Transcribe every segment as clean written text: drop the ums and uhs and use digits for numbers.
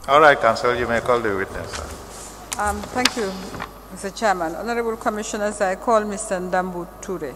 All right, Counsel, you may call the witness. Thank you, Mr. Chairman. Honorable Commissioners, I call Mr. Ndambu Ture.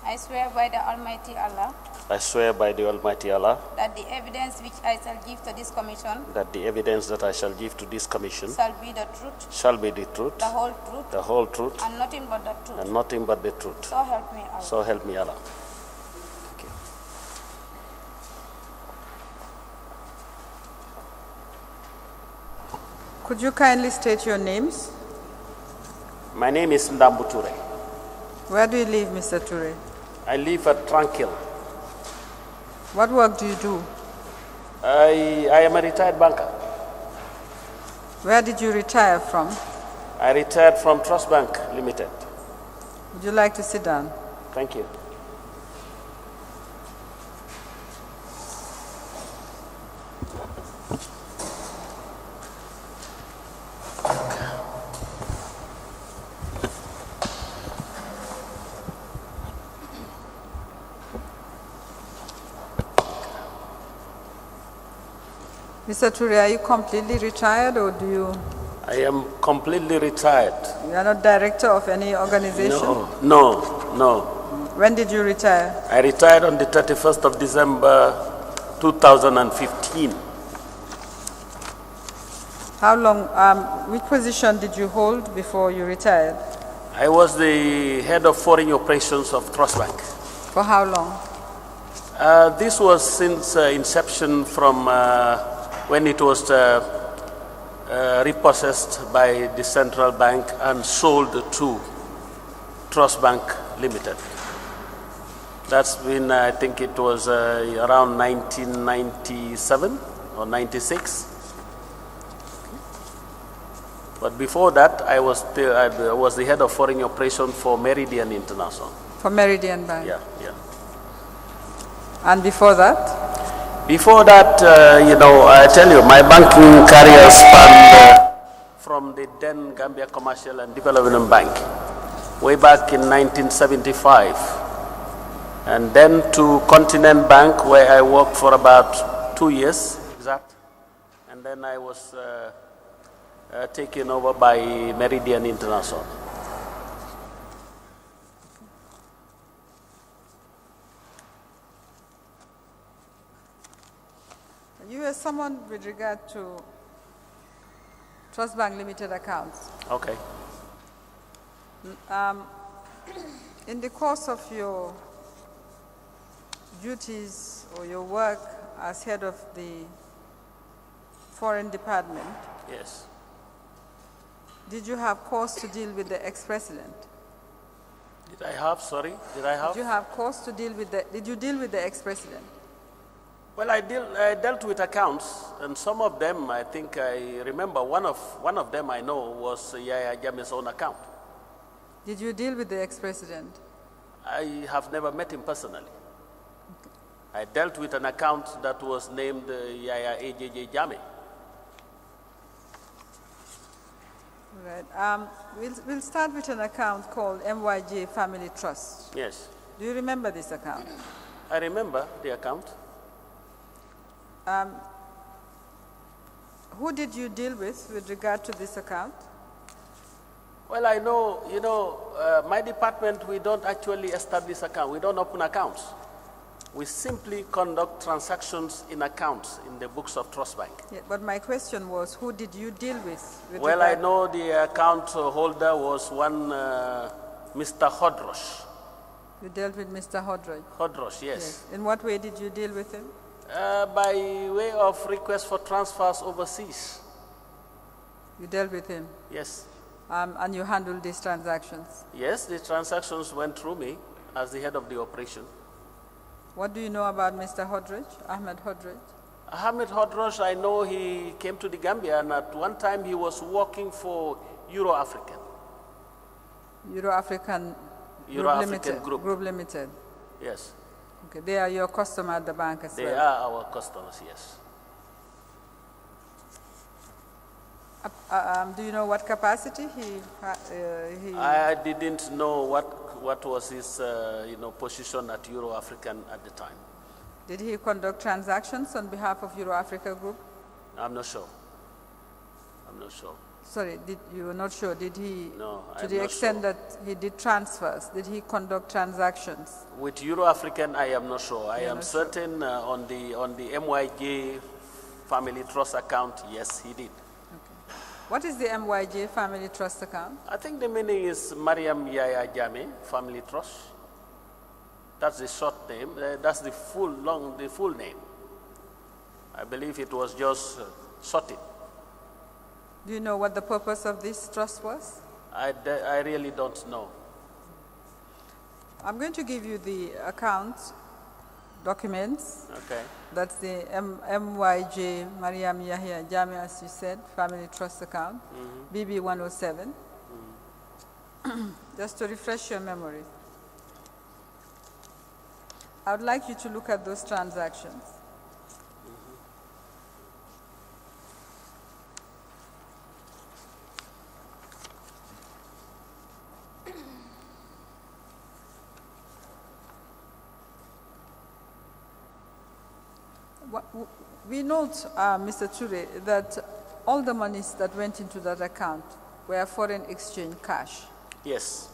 I swear by the Almighty Allah. I swear by the Almighty Allah That the evidence which I shall give to this commission. that the evidence that I shall give to this commission Shall be the truth. shall be the truth, The whole truth. the whole truth, And nothing but the truth. and nothing but the truth. So help me Allah. So help me Allah. Could you kindly state your names? My name is Ndambu Ture. Where do you live, Mr. Ture? I live at Tranquil. What work do you do? I am a retired banker. Where did you retire from? I retired from Trust Bank Limited. Would you like to sit down? Thank you. Mr. Ture, are you completely retired or do you? I am completely retired. You are not director of any organization? No. When did you retire? I retired on the 31st of December 2015. How long, which position did you hold before you retired? I was the head of foreign operations of Trust Bank. For how long? This was since inception from when it was repossessed by the central bank and sold to Trust Bank Limited. That's been, I think it was around 1997 or 96. But before that, I was the head of foreign operation for Meridian International. For Meridian Bank? Yeah. And before that? Before that, I tell you, my banking career spanned from the then Gambia Commercial and Development Bank, way back in 1975, and then to Continent Bank, where I worked for about 2 years, exact, and then I was taken over by Meridian International. You are someone with regard to Trust Bank Limited accounts. Okay. In the course of your duties or your work as head of the Foreign Department, Yes. did you have cause to deal with the ex-president? Did I have, sorry? Did I have? Did you have cause to deal with did you deal with the ex-president? Well, I dealt with accounts, and some of them, I think I remember, one of them I know was Yaya Jammeh's own account. Did you deal with the ex-president? I have never met him personally. I dealt with an account that was named Yaya AJJ Jammeh. Right. We'll start with an account called MYJ Family Trust. Yes. Do you remember this account? I remember the account. Who did you deal with regard to this account? Well, I know, my department, we don't actually establish accounts. We don't open accounts. We simply conduct transactions in accounts in the books of Trust Bank. Yeah, but my question was, who did you deal with? Well, I know the account holder was one Mr. Hodrosh. You dealt with Mr. Hodrosh? Hodrosh, yes. In what way did you deal with him? By way of request for transfers overseas. You dealt with him? Yes. And you handled these transactions? Yes, the transactions went through me as the head of the operation. What do you know about Mr. Hodrosh, Ahmed Hodrosh? Ahmed Hodrosh, I know he came to the Gambia, and at one time he was working for Euro-African. Euro-African Group Limited? Yes. Okay, they are your customer at the bank as well? They are our customers, yes. Do you know what capacity I didn't know what was his position at Euro-African at the time. Did he conduct transactions on behalf of Euro-Africa Group? I'm not sure. I'm not sure. Sorry, you were not sure. Did he, no, to the extent that he did transfers, did he conduct transactions? With Euro-African, I am not sure. I am certain on the MYJ Family Trust account, yes, he did. Okay. What is the MYJ Family Trust account? I think the meaning is Mariam Yaya Jammeh Family Trust. That's the short name. That's the full name. I believe it was just shortened. Do you know what the purpose of this trust was? I really don't know. I'm going to give you the account documents. Okay. That's the MYJ Mariam Yahya Jammeh, as you said, Family Trust account, BB 107. Just to refresh your memory. I would like you to look at those transactions. We note, Mr. Ture, that all the monies that went into that account were foreign exchange cash. Yes.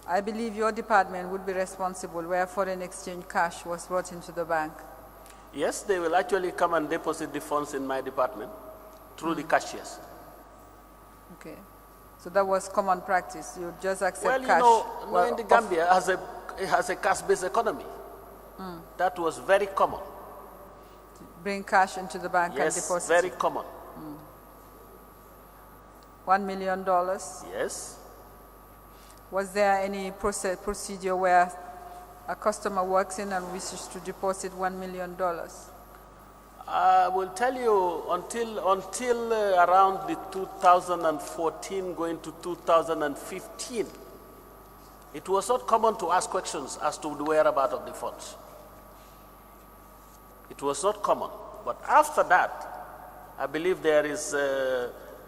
I believe your department would be responsible where foreign exchange cash was brought into the bank. Yes, they will actually come and deposit the funds in my department through the cashiers. Okay. So that was common practice. You just accept cash. Well, in the Gambia has a cash-based economy. That was very common. Bring cash into the bank and deposit? Yes, very common. $1 million? Yes. Was there any procedure where a customer walks in and wishes to deposit $1 million? I will tell you, until around the 2014 going to 2015, it was not common to ask questions as to the whereabouts of the funds. It was not common. But after that, I believe there is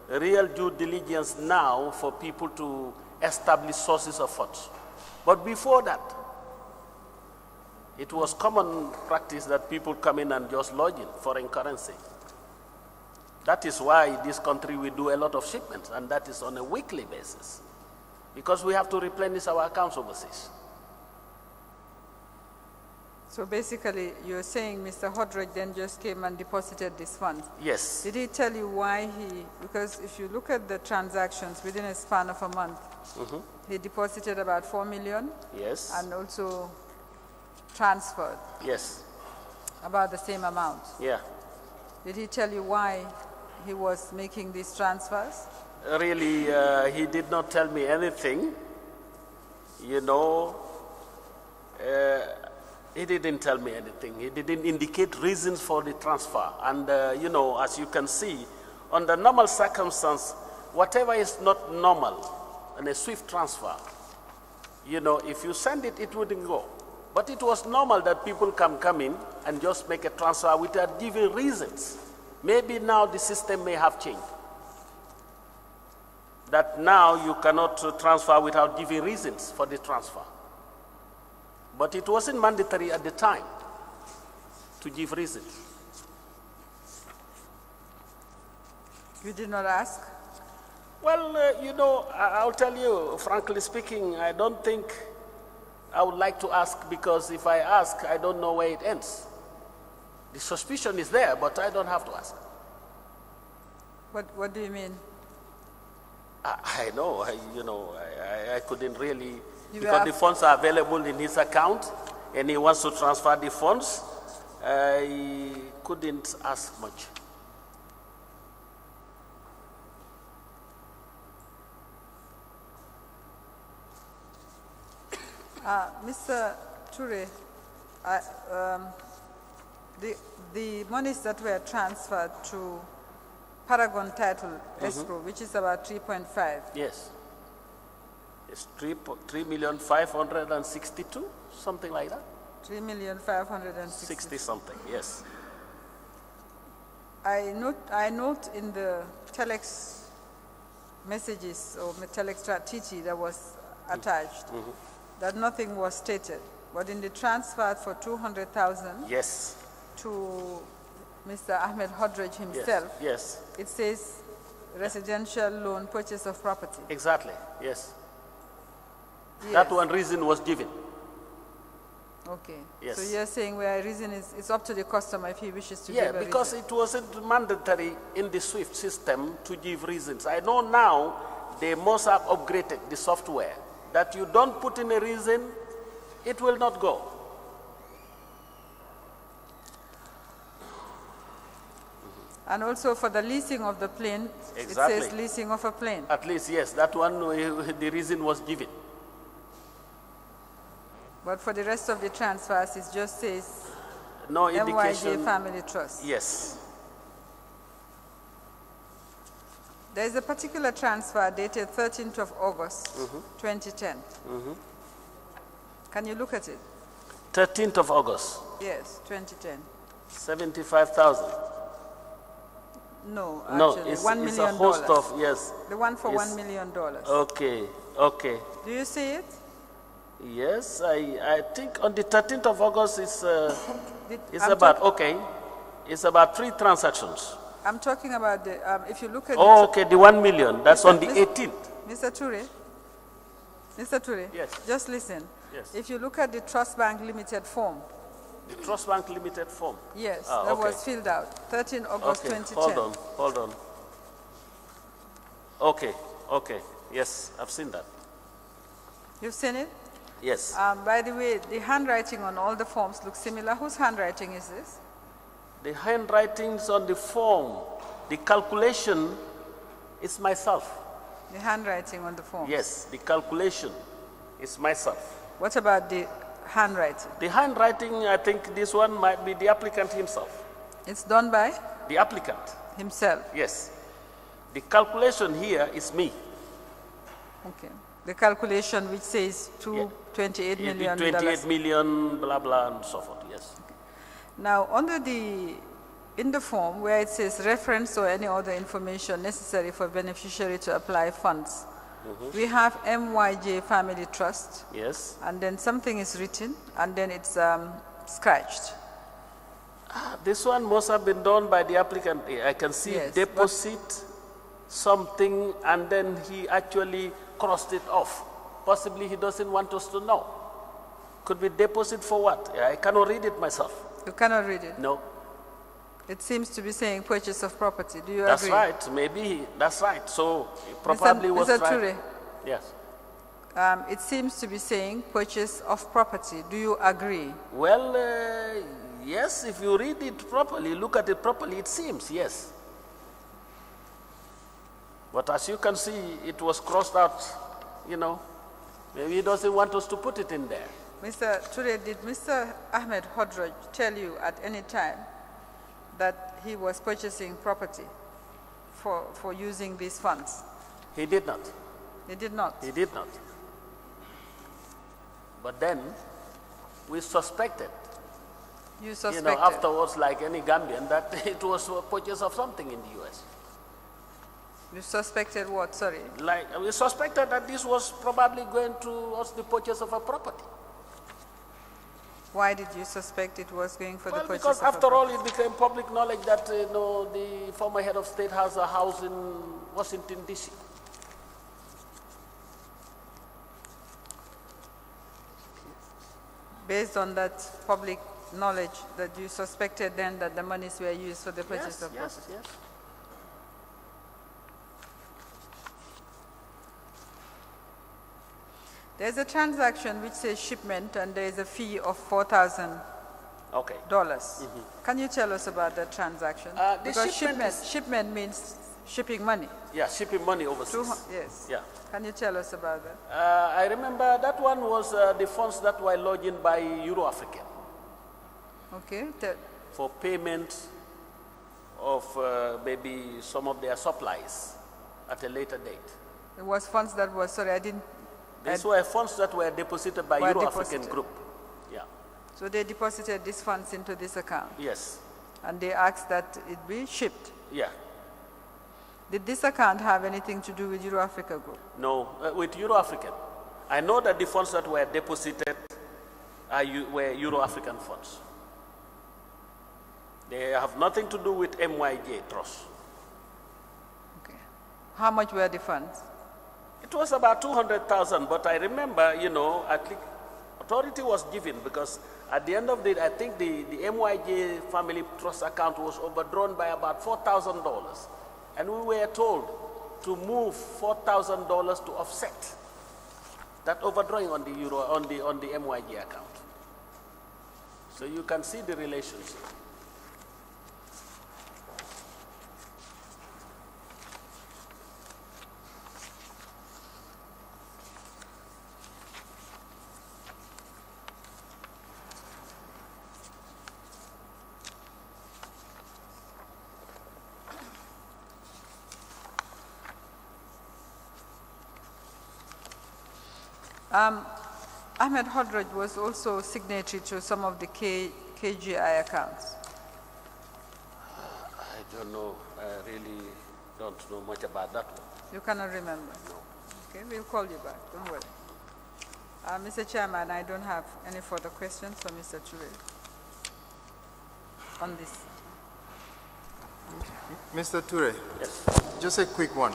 real due diligence now for people to establish sources of funds. But before that, it was common practice that people come in and just lodge in foreign currency. That is why in this country we do a lot of shipments, and that is on a weekly basis, because we have to replenish our accounts overseas. So basically, you're saying Mr. Hodrosh then just came and deposited these funds? Yes. Did he tell you why because if you look at the transactions within a span of a month, he deposited about 4 million? Yes. And also transferred? Yes. About the same amount? Yeah. Did he tell you why he was making these transfers? Really, he did not tell me anything. He didn't tell me anything. He didn't indicate reasons for the transfer. And, you know, as you can see, under normal circumstance, whatever is not normal in a swift transfer, you know, if you send it, it wouldn't go. But it was normal that people can come in and just make a transfer without giving reasons. Maybe now the system may have changed. That now you cannot transfer without giving reasons for the transfer. But it wasn't mandatory at the time to give reasons. You did not ask? Well, you know, I'll tell you, frankly speaking, I don't think I would like to ask, because if I ask, I don't know where it ends. The suspicion is there, but I don't have to ask. What do you mean? I know, I couldn't really, You because have- the funds are available in his account and he wants to transfer the funds, I couldn't ask much. Mr. Ture, the monies that were transferred to Paragon Title Escrow, which is about 3.5, Yes. It's 3,562,000, something like that. 3,560,000. 60 something, yes. I note in the telex messages or telex TT that was attached that nothing was stated, but in the transfer for 200,000 Yes. to Mr. Ahmed Hodrej Yes. himself, Yes. it says residential loan purchase of property. Exactly. Yes. Yes. That one reason was given. Okay. Yes. So you're saying where a reason is, it's up to the customer if he wishes to Yeah, give a because reason. it wasn't mandatory in the SWIFT system to give reasons. I know now they must have upgraded the software that you don't put in a reason, it will not go. And also for the leasing of the plane, Exactly. it says leasing of a plane. At least, yes, that one, the reason was given. But for the rest of the transfers, it just says No MYJ indication. Family Trust. Yes. There is a particular transfer dated 13th of August, 2010. Can you look at it? 13th of August, Yes, 2010. 75,000. No, No, actually, it's $1 a million. host of, yes. The one for It's- $1 million. Okay, okay. Do you see it? Yes, I think on the 13th of August it's I'm about, okay, it's about 3 transactions. I'm talking about the, if you look at Oh, okay, the 1 million, that's on the Mr. 18th. Mr. Ture, Yes. just listen. Yes. If you look at the Trust Bank Limited form, The Trust Bank Limited form. yes, Ah, that okay. was filled out, 13 August Okay, 2010. hold on. Okay, okay, yes, I've seen that. You've seen it? Yes. By the way, the handwriting on all the forms looks similar. Whose handwriting is this? The handwritings on the form, the calculation is myself. The handwriting on the form. Yes, the calculation is myself. What about the handwriting? The handwriting, I think this one might be the applicant himself. It's done by The applicant, himself. yes. The calculation here is me. Okay. The calculation which says Yeah. $28 million. 28 million, blah, blah, and so forth, yes. Now, in the form where it says reference or any other information necessary for beneficiary to apply funds, we have MYJ Family Trust, Yes. and then something is written, and then it's scratched. This one must have been done by the applicant. I can see Yes, deposit something, and then he actually crossed it off. Possibly he doesn't want us to know. Could be deposit for what? I cannot read it myself. You cannot read it. No, It seems to be saying purchase of property. Do you that's agree? right. Maybe that's right. So it probably was Mr. right. Ture, Yes. it seems to be saying purchase of property. Do you agree? Well, yes, if you read it properly, look at it properly, it seems, yes. But as you can see, it was crossed out, you know. Maybe he doesn't want us to put it in there. Mr. Ture, did Mr. Ahmed Hodroj tell you at any time that he was purchasing property for using these funds? He did not. He did not? He did not. But then we suspected, You suspected? you know, afterwards, like any Gambian, that it was a purchase of something in the US. You suspected what? Sorry. Like, we suspected that this was probably going towards the purchase of a property. Why did you suspect it was going for the Well, purchase because of a after all, property? it became public knowledge that, you know, the former head of state has a house in Washington, D.C. Based on that public knowledge, that you suspected then that the monies were used for the purchase Yes, of yes, property? yes. There's a transaction which says shipment and there is a fee of $4,000. Okay. Can you tell us about that transaction? The Because shipment shipment means shipping money. Yeah, shipping money overseas. Yes. Yeah. Can you tell us about that? I remember that one was the funds that were lodged in by Euro-African Okay. for payment of maybe some of their supplies at a later date. It was funds that was, sorry, I didn't. These were funds that were deposited by Were Euro-African deposited. group. Yeah. So they deposited these funds into this account Yes. and they asked that it be shipped. Yeah. Did this account have anything to do with Euro-Africa Group? No, with Euro-African. I know that the funds that were deposited were Euro-African funds. They have nothing to do with MYJ Trust. Okay. How much were the funds? It was about 200,000, but I remember, you know, at least authority was given because at the end of the day, I think the MYJ Family Trust account was overdrawn by about $4,000. And we were told to move $4,000 to offset that overdrawing on the MYJ account. So you can see the relationship. Ahmed Hodroj was also signatory to some of the KGI accounts. I don't know. I really don't know much about that one. You cannot remember? Okay, we'll call you back. Don't worry. Mr. Chairman, I don't have any further questions for Mr. Ture on this. Mr. Ture, Yes. just a quick one.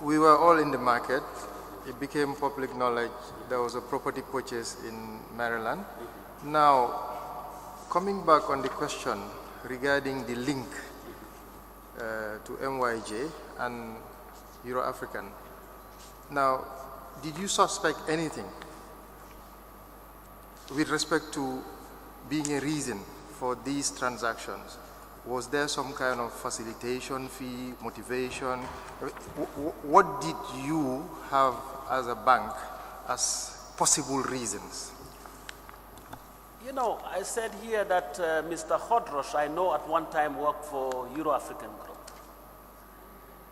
We were all in the market. It became public knowledge there was a property purchase in Maryland. Now, coming back on the question regarding the link to MYJ and Euro-African. Now, did you suspect anything with respect to being a reason for these transactions? Was there some kind of facilitation fee, motivation? What did you have as a bank as possible reasons? You know, I said here that Mr. Hodroj, I know at one time worked for Euro-African Group.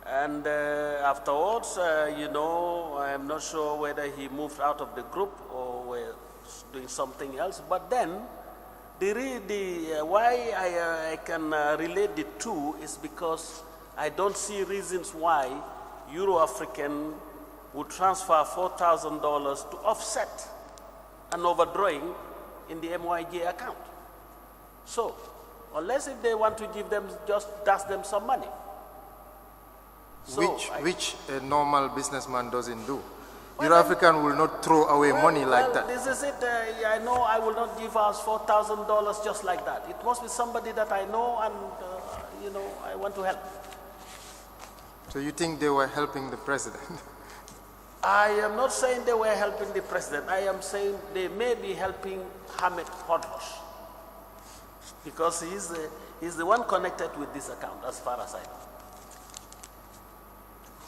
And afterwards, you know, I'm not sure whether he moved out of the group or was doing something else. But then, why I can relate the two is because I don't see reasons why Euro-African would transfer $4,000 to offset an overdrawing in the MYJ account. So, unless if they want to give them, just dash them some money. So which a normal businessman doesn't do. Euro-African will not throw away money like that. This is it. I know I will not give us $4,000 just like that. It must be somebody that I know and, you know, I want to help. So you think they were helping the president? I am not saying they were helping the president. I am saying they may be helping Ahmed Hodroj because he's the one connected with this account as far as I know.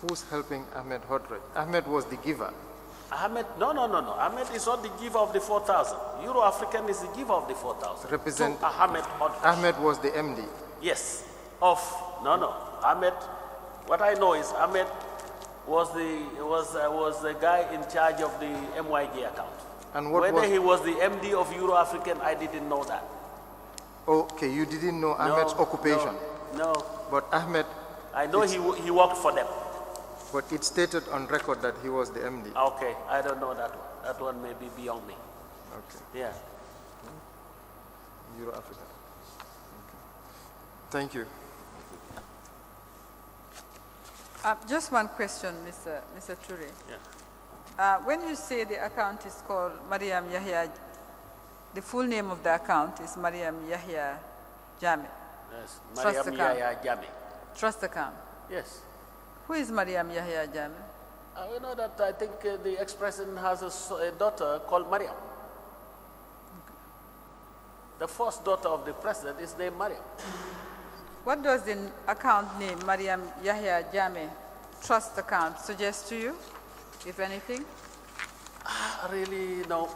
Who's helping Ahmed Hodroj? Ahmed was the giver. Ahmed, no. Ahmed is not the giver of the 4,000. Euro African is the giver of the 4,000. Represent- To Ahmed Hodge. Ahmed was the MD. Yes. Ahmed, what I know is Ahmed was the guy in charge of the MYG account. And what Whether was- he was the MD of Euro African, I didn't know that. Okay, you didn't know Ahmed's occupation. No. But Ahmed, I know he worked for them. but it stated on record that he was the MD. Okay, I don't know that one. That one may be beyond me. Okay, Yeah. Euro Africa. Okay. Thank you. Just one question, Mr. Ture. Yeah. When you say the account is called Mariam Yahya, the full name of the account is Mariam Yahya Jame, Yes. Trust Mariam account. Yahya Jammeh. trust account. Yes. Who is Mariam Yahya Jame? You know that I think the ex-president has a daughter called Mariam. The first daughter of the president is named Mariam. What does the account name Mariam Yahya Jame trust account suggest to you, if anything? Really, no,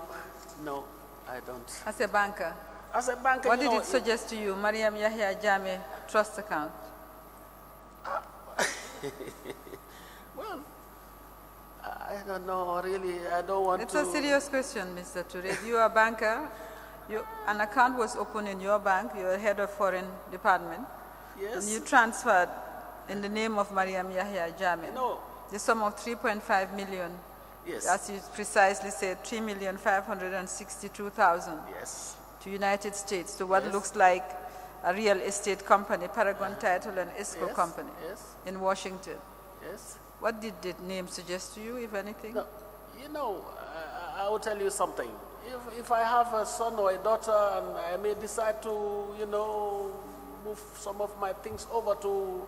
I don't. As a banker, As a banker, what you did know, it suggest to you, Mariam Yahya Jame trust account? Well, I don't know, really, I don't want It's to. a serious question, Mr. Ture. If you are a banker, an account was opened in your bank, you're head of foreign department, Yes. and you transferred in the name of Mariam Yahya Jame No. the sum of 3.5 million, Yes. as you precisely said, 3,562,000 Yes. to United States, to what Yes. looks like a real estate company, Paragon Title and Escrow Yes. Company Yes. in Washington. Yes. What did the name suggest to you, if anything? No, you know, I will tell you something. If I have a son or a daughter and I may decide to, move some of my things over to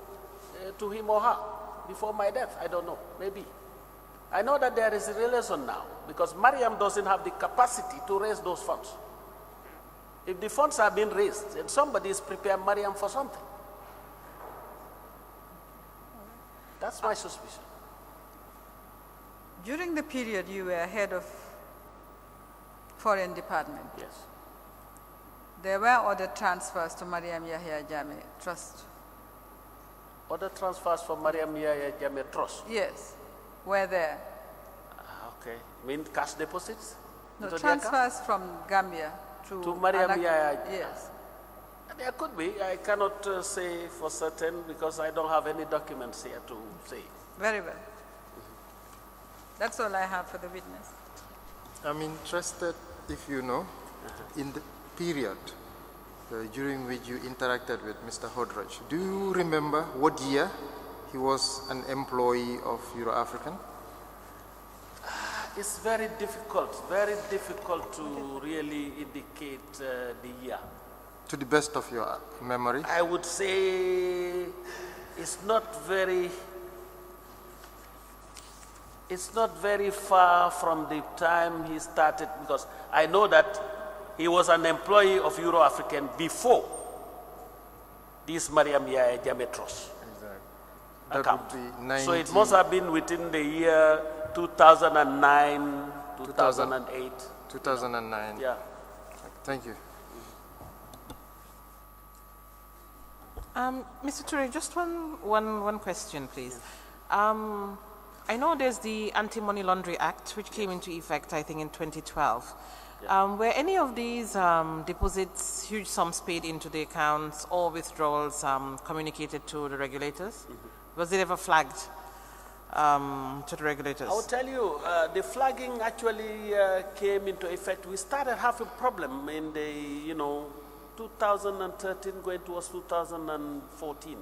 him or her before my death, I don't know, maybe. I know that there is a relation now because Mariam doesn't have the capacity to raise those funds. If the funds are being raised and somebody is preparing Mariam for something, that's my suspicion. During the period you were head of foreign department, Yes. there were other transfers to Mariam Yahya Jame Trust. Other transfers from Mariam Yahya Jammeh Trust. Yes, were there. Okay. Mean cash deposits? No, into the account? transfers from Gambia to Mariam an ac- Yahya. Yes. There could be. I cannot say for certain because I don't have any documents here to say. Very well. That's all I have for the witness. I'm interested if you know, in the period during which you interacted with Mr. Hodrich, do you remember what year he was an employee of Euro-African? It's very difficult to really indicate the year. To the best of your memory? I would say it's not very far from the time he started because I know that he was an employee of Euro-African before this Mariam Yahya Jammeh Trust That account. would be So it must have been within the year 2009, 2008. 2009. Yeah. Thank you. Mr. Ture, just one question, please. I know there's the Anti-Money Laundering Act, which came into effect, I think, in 2012. Were any of these deposits, huge sums paid into the accounts or withdrawals communicated to the regulators? Was it ever flagged to the regulators? I will tell you, the flagging actually came into effect. We started having a problem in the, 2013 going towards 2014.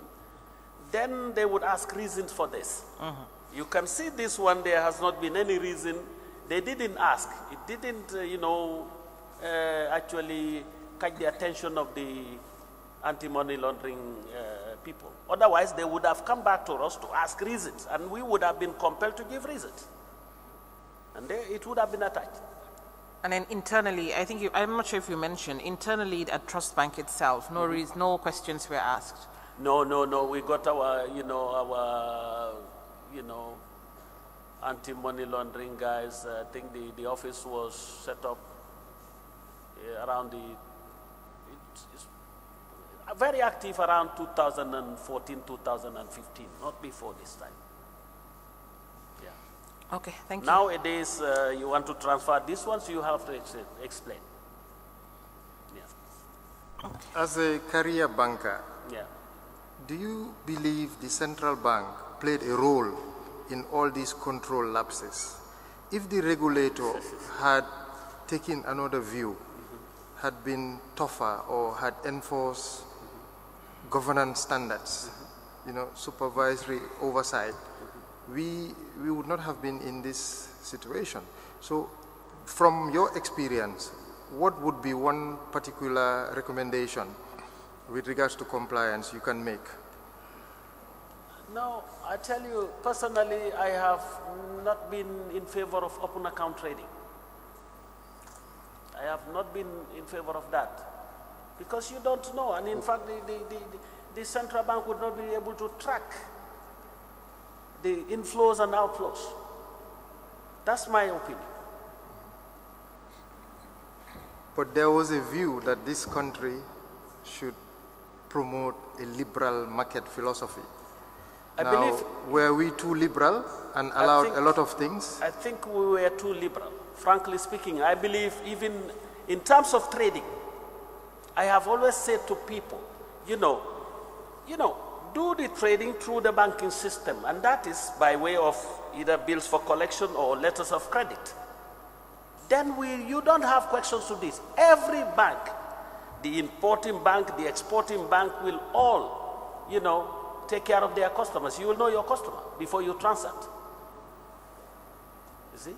Then they would ask reasons for this. You can see this one, there has not been any reason. They didn't ask. It didn't, actually catch the attention of the anti-money laundering people. Otherwise, they would have come back to us to ask reasons, and we would have been compelled to give reasons. And it would have been attached. And then internally, I think I'm not sure if you mentioned, internally at Trust Bank itself, no questions were asked. No. We got our anti-money laundering guys. I think the office was set up around it's very active around 2014, 2015, not before this time. Yeah. Okay, thank you. Nowadays, you want to transfer these ones, you have to explain. Yeah. As a career banker, Yeah. do you believe the central bank played a role in all these control lapses? If the regulator had taken another view, had been tougher or had enforced governance standards, supervisory oversight, we would not have been in this situation. So from your experience, what would be one particular recommendation with regards to compliance you can make? No, I tell you, personally, I have not been in favor of open account trading. I have not been in favor of that. Because you don't know, and in fact, the central bank would not be able to track the inflows and outflows. That's my opinion. But there was a view that this country should promote a liberal market philosophy. I now, believe, were we too liberal and allowed a lot of things? I think we were too liberal, frankly speaking. I believe even in terms of trading, I have always said to people, do the trading through the banking system, and that is by way of either bills for collection or letters of credit. Then you don't have questions to this. Every bank, the importing bank, the exporting bank will all, take care of their customers. You will know your customer before you transact. You see?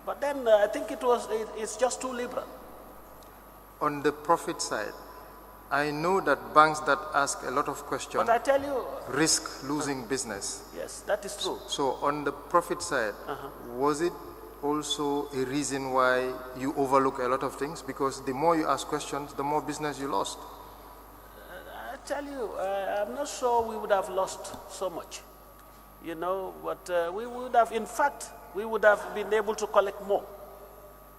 But then I think it's just too liberal. On the profit side, I know that banks that ask a lot of questions But I tell you, risk losing business. yes, that is true. So on the profit side, was it also a reason why you overlook a lot of things? Because the more you ask questions, the more business you lost. I tell you, I'm not sure we would have lost so much, but we would have, in fact, we would have been able to collect more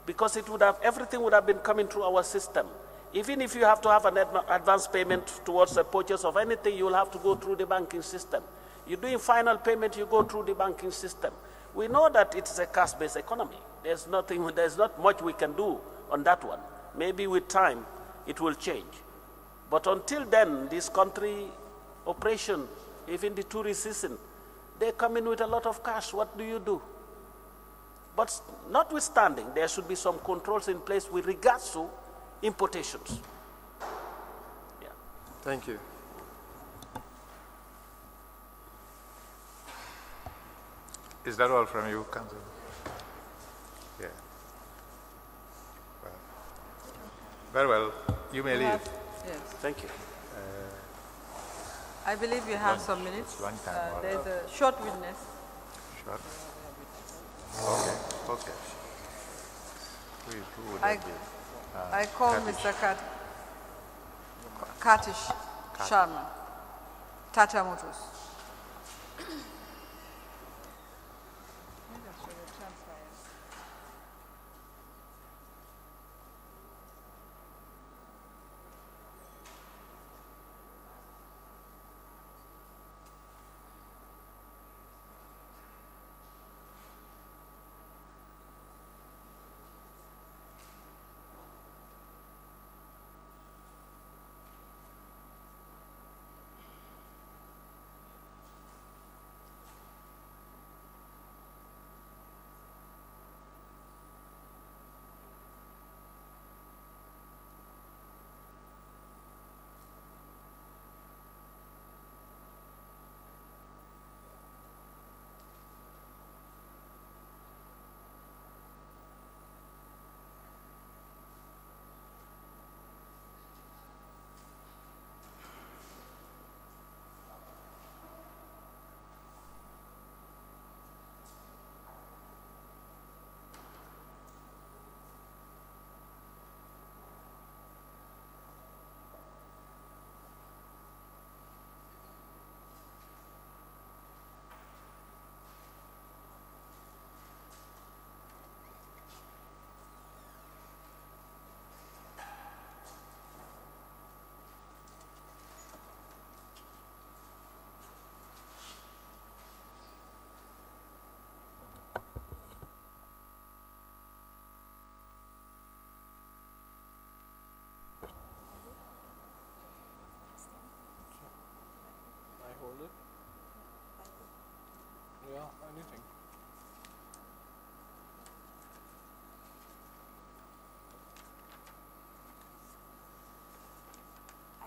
because everything would have been coming through our system. Even if you have to have an advance payment towards the purchase of anything, you will have to go through the banking system. You're doing final payment, you go through the banking system. We know that it's a cash-based economy. There's not much we can do on that one. Maybe with time, it will change. But until then, this country operation, even the tourist season, they come in with a lot of cash. What do you do? But notwithstanding, there should be some controls in place with regards to importations. Yeah. Thank you. Is that all from you, Council? Yeah. Well, very well. You may leave. Yes. Thank you. I believe we have some minutes. It's lunchtime, all There's a short witness. Sure. Okay. Who would I, that be? I call Mr. Katish Sharma, Tata Motors.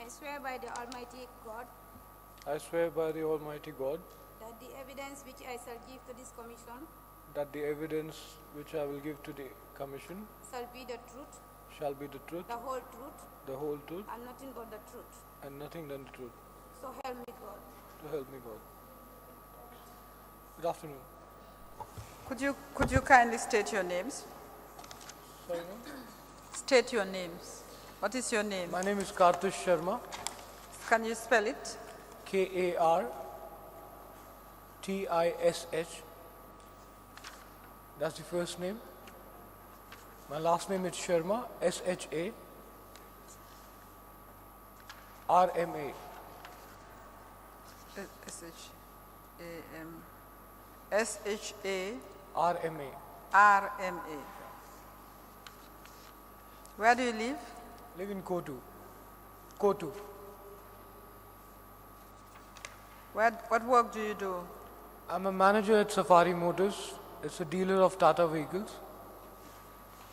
I swear by the Almighty God I swear by the Almighty God that the evidence which I shall give to this commission that the evidence which I will give to the Commission shall be the truth, shall be the truth, the whole truth, the whole truth, and nothing but the truth. and nothing than the truth. So help me God. So help me God. Good afternoon. Could you kindly state your names? Sorry, ma'am? State your names. What is your name? My name is Kartush Sharma, Can you spell it? Kartish. That's the first name. My last name is Sharma, Sharma. S-H-A-M. S-H-A-R-M-A. RMA. Where do you live? Live in Kotu. Kotu. What work do you do? I'm a manager at Safari Motors. It's a dealer of Tata vehicles.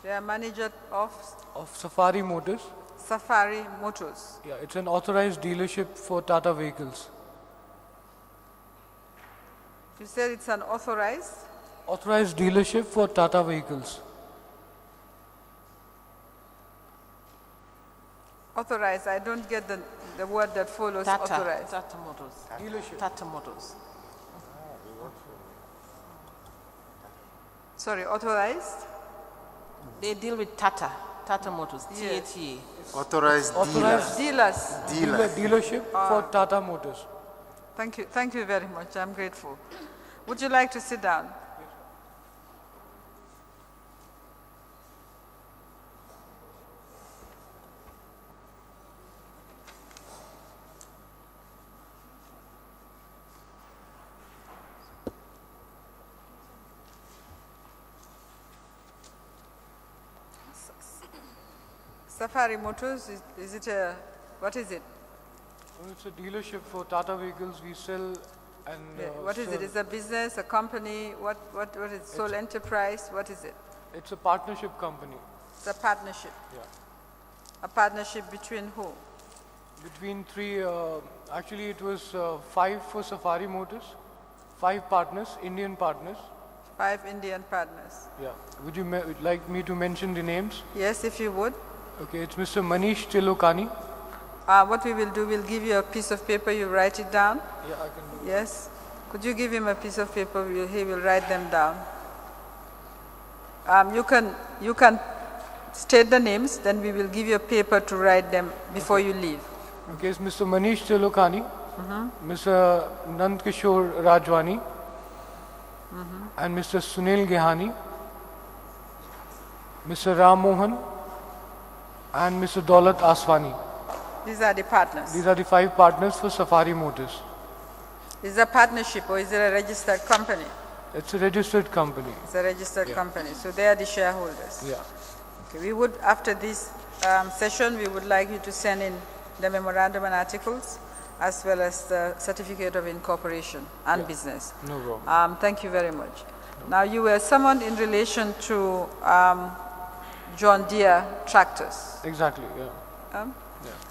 You are manager of Of Safari Motors. Safari Motors. Yeah, it's an authorized dealership for Tata vehicles. You said it's an authorized? Authorized dealership for Tata vehicles. Authorized, I don't get the word that follows authorized. Tata Motors. Dealership. Tata Motors. Sorry, authorized? They deal with Tata Motors, Yes. TATA. Authorized Authorized Dealers. dealership for Tata Motors. Thank you very much. I'm grateful. Would you like to sit down? Safari Motors, is it a, what is it? Well, it's a dealership for Tata vehicles. We sell and What is it? Is it a business, a company? What is it? Sole enterprise? What is it? It's a partnership company. It's a partnership. Yeah. A partnership between who? Between three, actually it was 5 for Safari Motors, 5 partners, Indian partners. 5 Indian partners. Yeah. Would you like me to mention the names? Yes, if you would. Okay, it's Mr. Manish Tilokani. What we will do, we'll give you a piece of paper, you write it down. Yeah, I can do Yes. Could you give him a piece of paper? He will write them down. You can state the names, then we will give you a paper to write them before you leave. Okay, it's Mr. Manish Tilokani, Mr. Nand Kishore Rajwani, and Mr. Sunil Gehani, Mr. Ram Mohan, and Mr. Daulat Aswani. These are the partners. These are the 5 partners for Safari Motors. Is it a partnership or is it a registered company? It's a registered company. It's a registered company, so they are the shareholders. Yeah. Okay, we would, after this session, we would like you to send in the memorandum and articles, as well as the certificate of incorporation and business. No problem. Thank you very much. Now, you were summoned in relation to John Deere tractors, Exactly, yeah.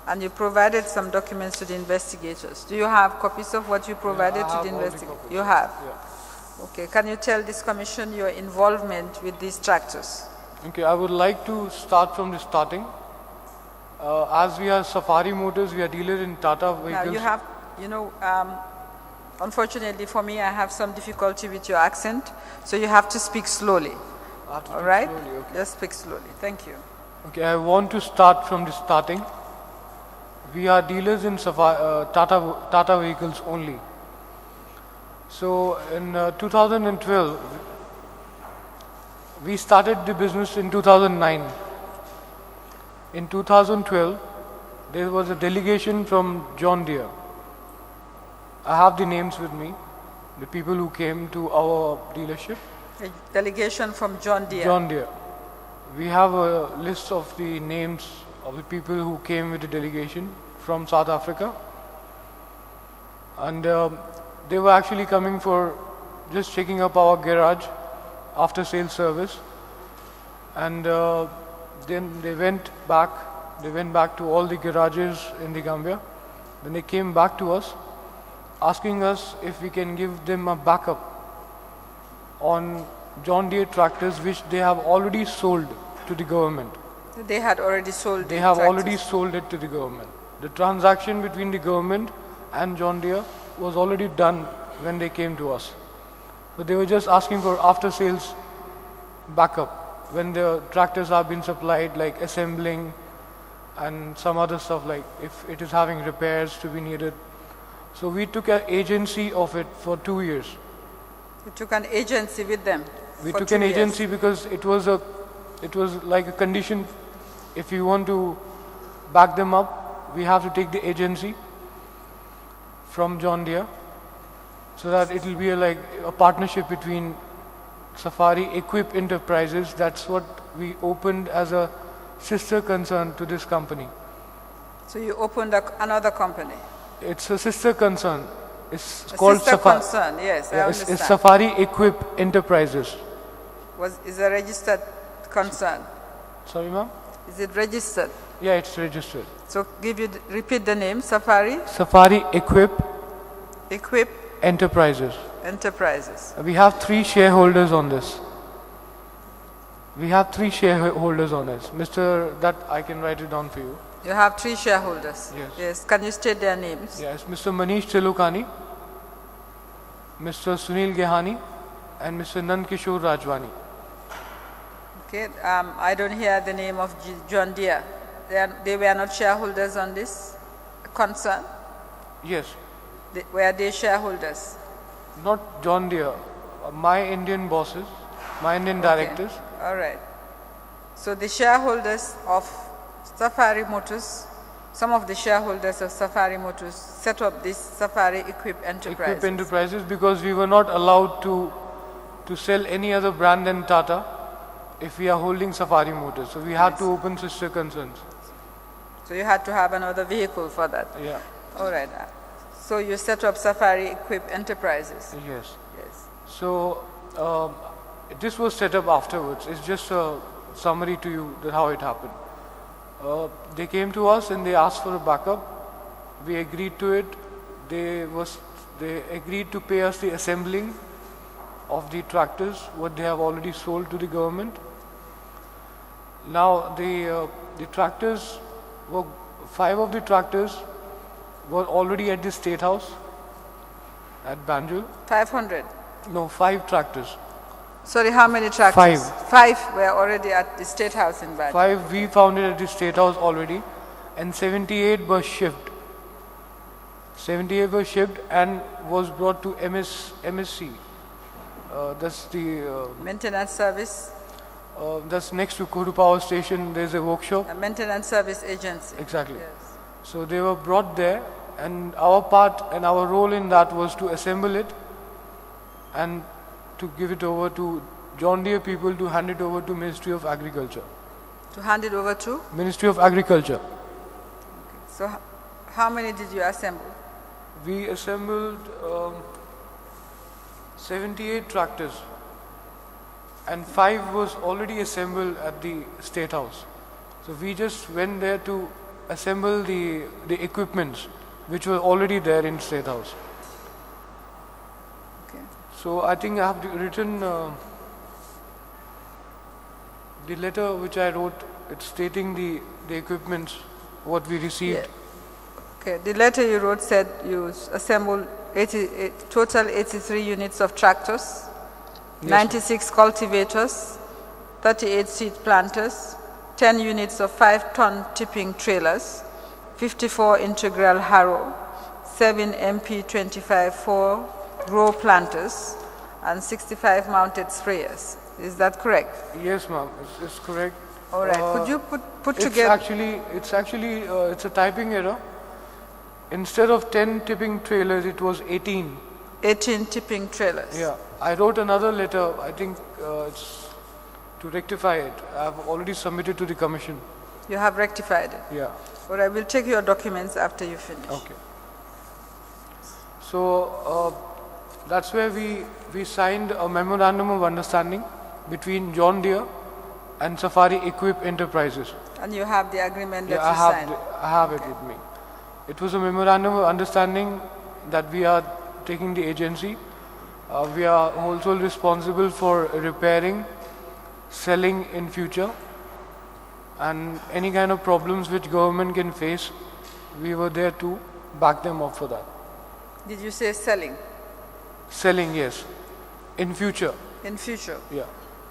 and you provided some documents to the investigators. Do you have copies of what you provided I to have the all the investigators? copies. You have? Yeah. Okay, can you tell this commission your involvement with these tractors? Okay, I would like to start from the starting. As we are Safari Motors, we are dealer in Tata vehicles. Now, you have, unfortunately for me, I have some difficulty with your accent, so you have to speak slowly. I have to All speak right? slowly, okay. Just speak slowly. Thank you. Okay, I want to start from the starting. We are dealers in Tata vehicles only. So in 2012, we started the business in 2009. In 2012, there was a delegation from John Deere. I have the names with me, the people who came to our dealership. A delegation from John Deere. John Deere. We have a list of the names of the people who came with the delegation from South Africa. And they were actually coming for just checking up our garage after sales service. And then they went back They went back to all the garages in the Gambia. Then they came back to us, asking us if we can give them a backup on John Deere tractors which they have already sold to the government. They had already sold They the have tractors. already sold it to the government. The transaction between the government and John Deere was already done when they came to us. But they were just asking for after sales backup when the tractors have been supplied, like assembling and some other stuff, like if it is having repairs to be needed. So we took an agency of it for 2 years. You took an agency with them. We for took 2 an years. agency because it was like a condition. If you want to back them up, we have to take the agency from John Deere, so that it will be like a partnership between Safari Equip Enterprises. That's what we opened as a sister concern to this company. So you opened another company. It's a sister concern. It's A called sister Safari. concern, yes, I Yeah, understand. it's Safari Equip Enterprises. Is a registered concern. Sorry, ma'am? Is it registered? Yeah, it's registered. So repeat the name, Safari Safari Equip Equip Enterprises. Enterprises. We have 3 shareholders on this. We have 3 shareholders on this. That I can write it down for you. You have 3 shareholders. Yes. Can you state their names? Yes, Mr. Manish Chelukani, Mr. Sunil Gehani, and Mr. Nandkishore Rajwani. Okay. I don't hear the name of John Deere. They were not shareholders on this concern. Yes, Were they shareholders? not John Deere. My Indian bosses, my Indian directors. Okay. All right. So the shareholders of Safari Motors, some of the shareholders of Safari Motors set up this Safari Equip Enterprises. Equip Enterprises, because we were not allowed to sell any other brand than Tata if we are holding Safari Motors. So we had to open sister concerns. So you had to have another vehicle for that. Yeah. All right. So you set up Safari Equip Enterprises. Yes. Yes. So this was set up afterwards. It's just a summary to you that how it happened. They came to us and they asked for a backup. We agreed to it. They agreed to pay us the assembling of the tractors, what they have already sold to the government. Now the tractors were 5 of the tractors were already at the State House at Banjul. 500. No, 5 tractors. Sorry, how many tractors? 5. 5 were already at the State House in Banjul. 5 we found it at the State House already, and 78 were shipped. 78 were shipped and was brought to MSC. That's the Maintenance service, that's next to Kodu Power Station. There's a workshop. a maintenance service agency. Exactly. Yes. So they were brought there, and our part and our role in that was to assemble it and to give it over to John Deere people to hand it over to Ministry of Agriculture. To hand it over to? Ministry of Agriculture. So how many did you assemble? We assembled 78 tractors, and 5 was already assembled at the State House. So we just went there to assemble the equipments which were already there in State House. Okay. So I think I have written the letter which I wrote. It's stating the equipments what we received. Yeah. Okay. The letter you wrote said you assembled total 83 units of tractors, Yes, 96 cultivators, 38 seed planters, 10 units of 5-ton tipping trailers, 54 integral harrow, 7 MP25 4-row planters, and 65 mounted sprayers. Is that correct? Yes, ma'am. It's correct. All right. Could you put It's together? actually it's a typing error. Instead of 10 tipping trailers, it was 18. 18 tipping trailers. Yeah, I wrote another letter. I think it's to rectify it. I've already submitted to the commission. You have rectified it. Yeah. All right. We'll take your documents after you finish. Okay. So that's where we signed a memorandum of understanding between John Deere and Safari Equip Enterprises. And you have the agreement that Yeah, you signed? I have it with me. It was a memorandum of understanding that we are taking the agency. We are also responsible for repairing, selling in future, and any kind of problems which government can face, we were there to back them up for that. Did you say selling? Selling, yes. In future, In future? yeah.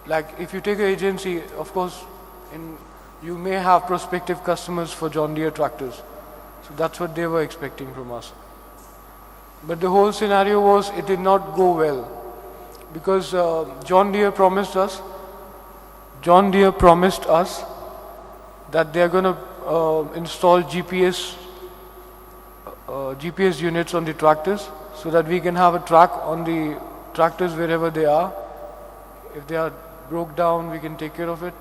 Like if you take an agency, of course, you may have prospective customers for John Deere tractors. So that's what they were expecting from us. But the whole scenario was it did not go well because John Deere promised us that they are going to install GPS units on the tractors so that we can have a track on the tractors wherever they are. If they are broke down, we can take care of it.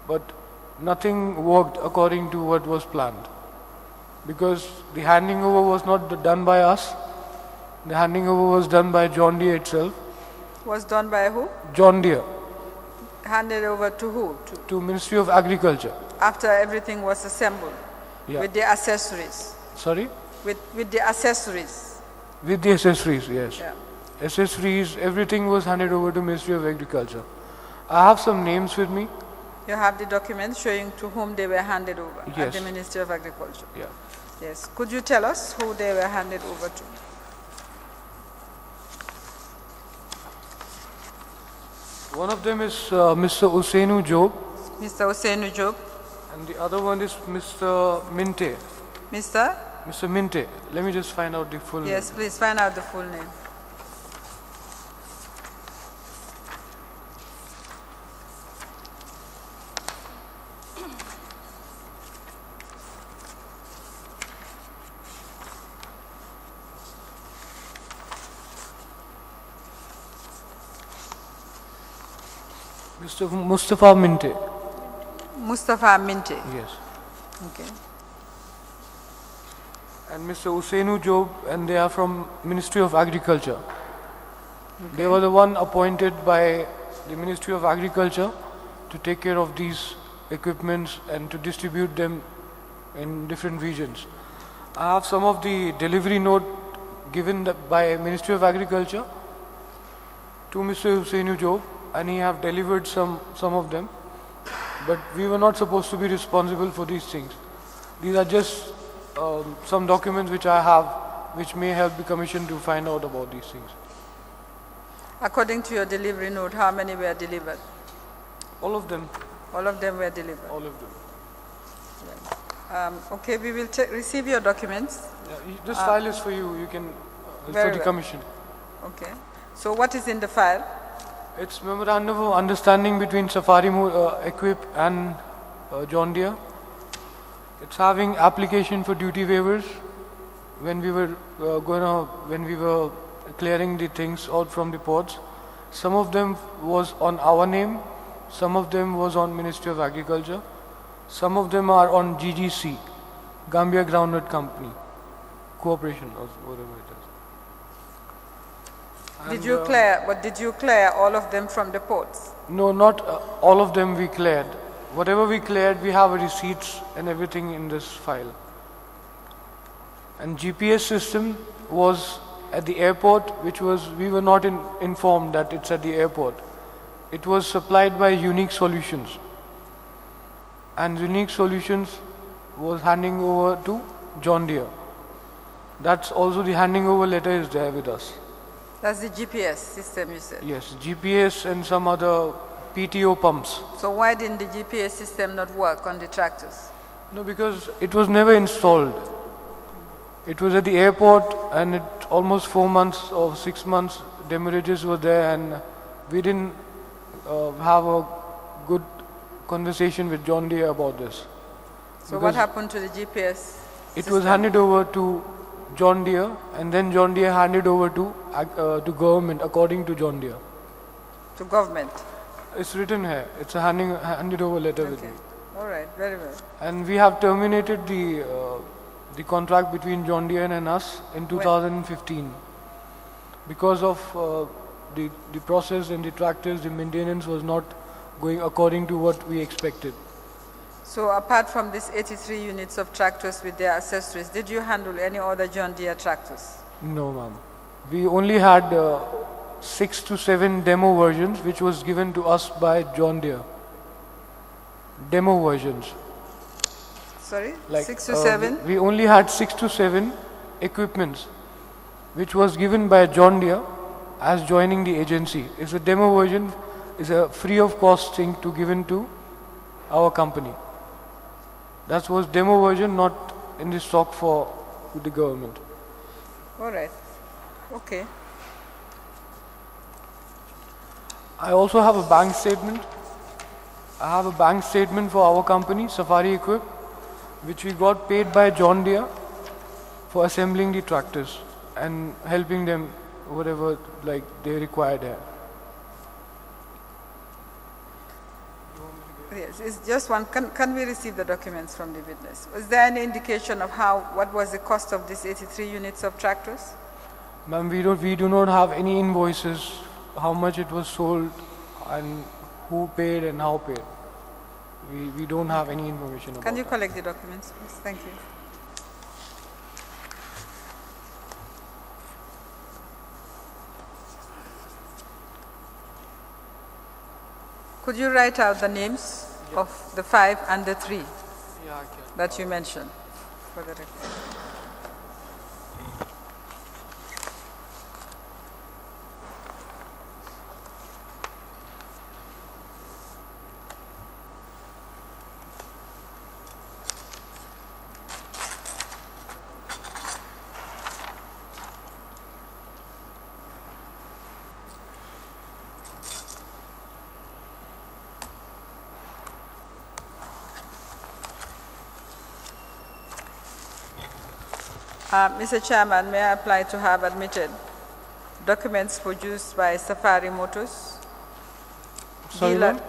But nothing worked according to what was planned because the handing over was not done by us. The handing over was done by John Deere itself. Was done by who? John Deere, Handed over to who? to Ministry of Agriculture. After everything was assembled? Yeah. With the accessories? Sorry? With the accessories? With the accessories, yes. Yeah. Accessories, everything was handed over to Ministry of Agriculture. I have some names with me. You have the documents showing to whom they were handed over at Yes. the Ministry of Agriculture? Yeah. Yes. Could you tell us who they were handed over to? One of them is Mr. Usainu Job, Mr. Usainu Job? and the other one is Mr. Minte. Mr.? Mr. Minte. Let me just find out the full name. Yes, please find out the full name. Mr. Mustafa Minte. Mustafa Minte. Yes. Okay. And Mr. Usainu Job, and they are from Ministry of Agriculture. They were the one appointed by the Ministry of Agriculture to take care of these equipments and to distribute them in different regions. I have some of the delivery note given by Ministry of Agriculture to Mr. Usainu Job, and he have delivered some of them. But we were not supposed to be responsible for these things. These are just some documents which I have, which may help the commission to find out about these things. According to your delivery note, how many were delivered? All of them. All of them were delivered. All of them. Okay, we will receive your documents. Yeah, this file is for you. You can for Very the well. commission. Okay. So what is in the file? It's memorandum of understanding between Safari Equip and John Deere. It's having application for duty waivers when we were clearing the things out from the ports. Some of them was on our name, some of them was on Ministry of Agriculture, some of them are on GGC, Gambia Groundnut Company, Corporation or whatever it is. Did you clear? But did you clear all of them from the ports? No, not all of them we cleared. Whatever we cleared, we have receipts and everything in this file. And GPS system was at the airport, which was, we were not informed that it's at the airport. It was supplied by Unique Solutions. And Unique Solutions was handing over to John Deere. That's also the handing over letter is there with us. That's the GPS system you said? Yes, GPS and some other PTO pumps. So why didn't the GPS system not work on the tractors? No, because it was never installed. It was at the airport and it almost 4 months or 6 months demurrages were there, and we didn't have a good conversation with John Deere about this. So what happened to the GPS It system? was handed over to John Deere, and then John Deere handed over to government according to John Deere. To government? It's written here. It's a handed over letter with me. All right, very well. And we have terminated the contract between John Deere and us in 2015 because of the process and the tractors. The maintenance was not going according to what we expected. So apart from these 83 units of tractors with their accessories, did you handle any other John Deere tractors? No, ma'am. We only had 6 to 7 demo versions, which was given to us by John Deere. Demo versions. Sorry? Like, 6 to 7? We only had 6 to 7 equipments, which was given by John Deere as joining the agency. It's a demo version, is a free of cost thing to given to our company. That was demo version, not in the stock for the government. All right. Okay. I also have a bank statement. I have a bank statement for our company, Safari Equip, which we got paid by John Deere for assembling the tractors and helping them whatever like they required here. Yes, it's just one. Can we receive the documents from the witness? Was there any indication of what was the cost of these 83 units of tractors? Ma'am, we do not have any invoices, how much it was sold and who paid and how paid. We don't have any information about Can you that. collect the documents, please? Thank you. Could you write out the names of the 5 and the 3 that you mentioned for the record? Mr. Chairman, may I apply to have admitted documents produced by Safari Motors? Sorry, Dealer- ma'am?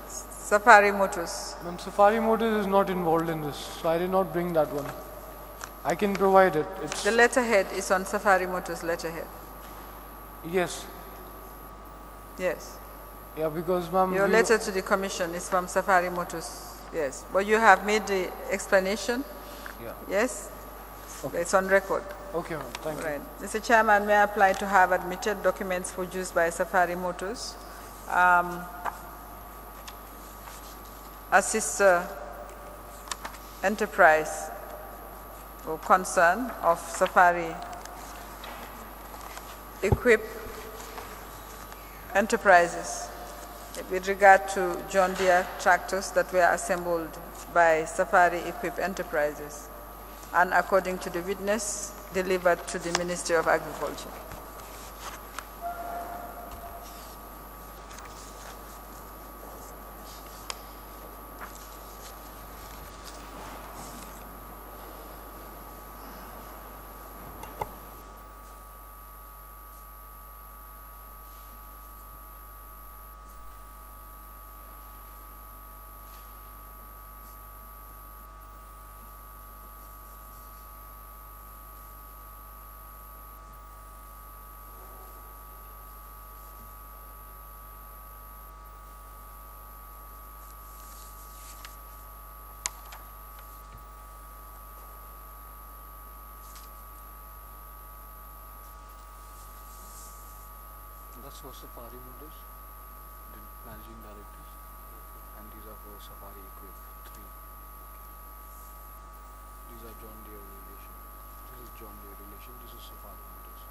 Safari Motors. Ma'am, Safari Motors is not involved in this, so I did not bring that one. I can provide it. It's The letterhead is on Safari Motors letterhead. yes, Yes. yeah, because ma'am, Your letter to the commission is from Safari Motors. Yes. But you have made the explanation? Yeah. Yes? It's on record. Okay, ma'am, thank you. Right. Mr. Chairman, may I apply to have admitted documents produced by Safari Motors? A sister enterprise or concern of Safari Equip Enterprises with regard to John Deere tractors that were assembled by Safari Equip Enterprises and according to the witness, delivered to the Ministry of Agriculture. That's for Safari Motors, the managing directors, and these are for Safari Equip 3. These are John Deere relation. This is John Deere relation. This is Safari Motors.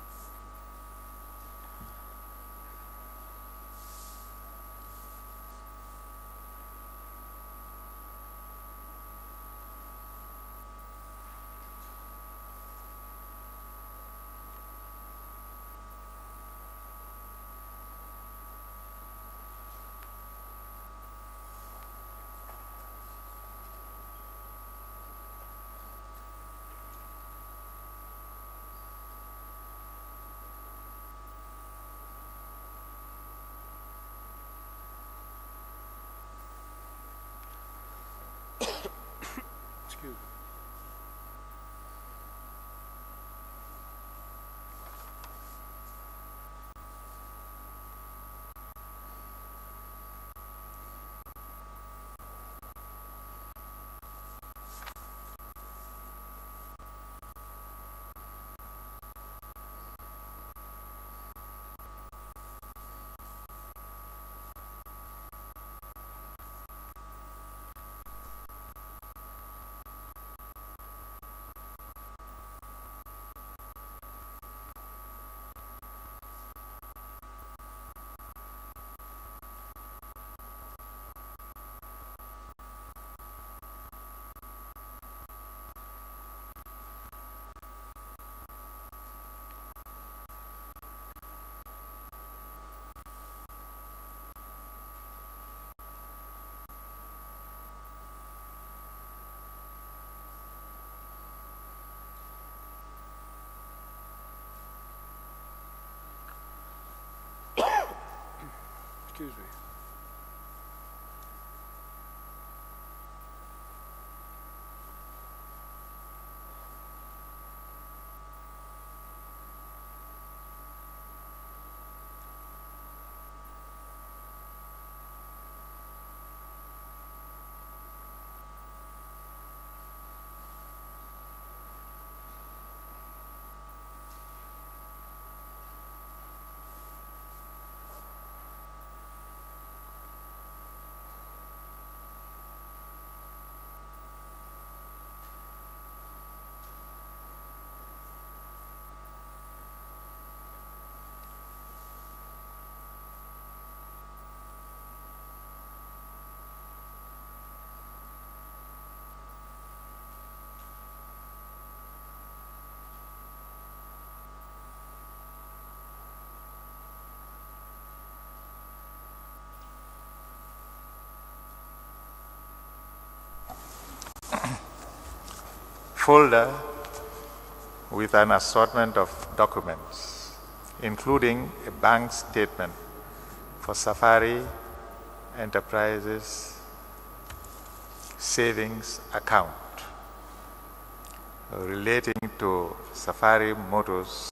Excuse me. Folder with an assortment of documents, including a bank statement for Safari Enterprises savings account relating to Safari Motors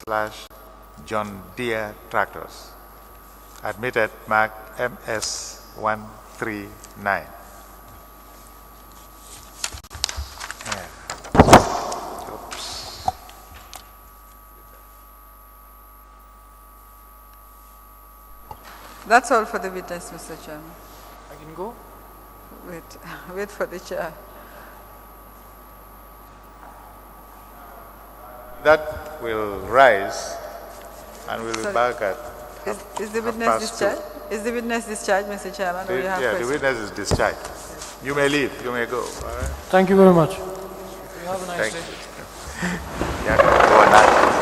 / John Deere tractors, admitted marked MS139. That's all for the witness, Mr. Chairman. I can go? Wait for the chair. That will rise and we'll be back at Is the witness 2:30. discharged? Is the witness discharged, Mr. Chairman? Or you have Yeah, the questions? witness is discharged. You may leave, you may go. All right? Thank you very much. You have a nice Thank day. you. Yeah, go on now.